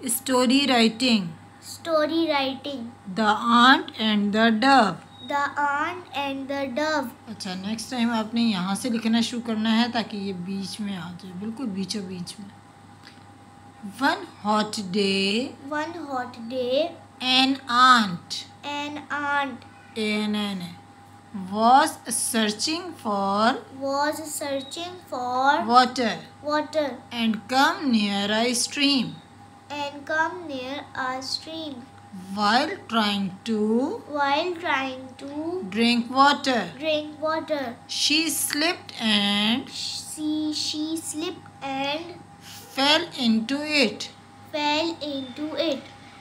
Story writing. Story writing. The ant and the dove. The ant and the dove. अच्छा, next time आपने यहाँ से लिखना शुरू करना है ताकि ये बीच में आ जाए, बिल्कुल बीचों बीच में. One hot day. One hot day. An ant. An ant. An was searching for. Was searching for Water. water. And come near a stream. And come near a stream. While trying to drink water. She slipped and she slipped and fell into it.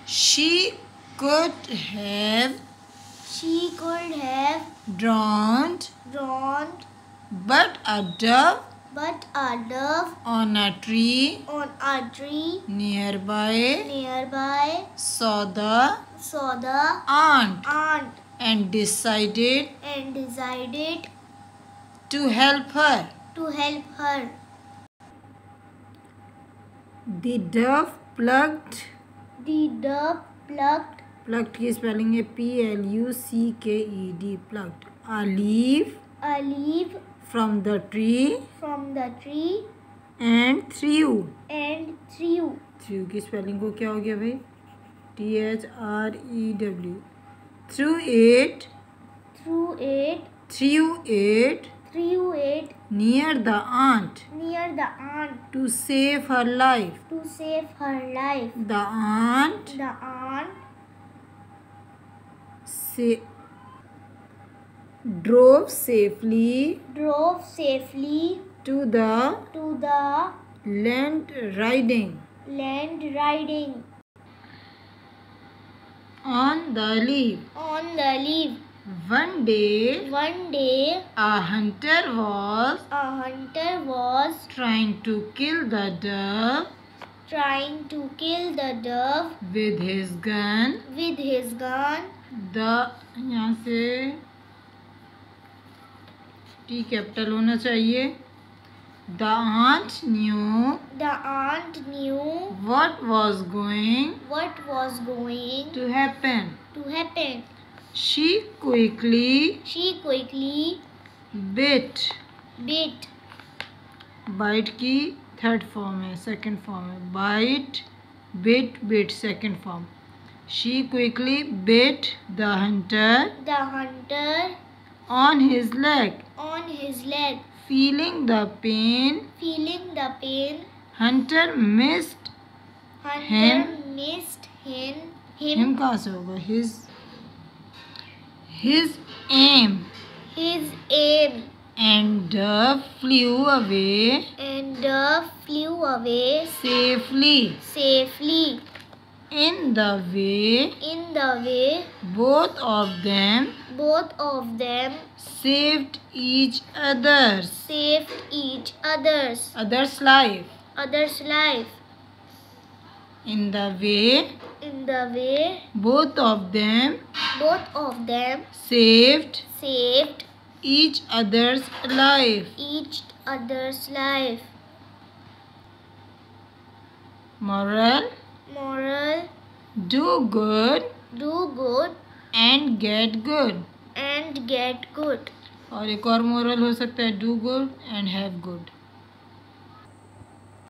She could have drowned, but a dove on a tree nearby saw the ant and decided to help her. The dove plucked. Plucked की spelling है PLUCKED. Plucked a leaf from the tree and threw. Through की spelling को क्या हो गया भाई? THREW. Threw it near the ant to save her life. The ant drove safely to the land riding. On the leaf. One day a hunter was trying to kill the dove with his gun. यहाँ से T capital होना चाहिए. The ant knew what was going to happen. She quickly bit. Bite की third form है, second form है. Bite, bit, second form. She quickly bit the hunter on his leg. Feeling the pain, hunter missed him. Him कहाँ से होगा? His aim. And dove flew away safely. In the way, both of them saved each other's life. In the way, both of them saved each other's life. Moral: do good and get good. और एक और moral हो सकता है, do good and have good.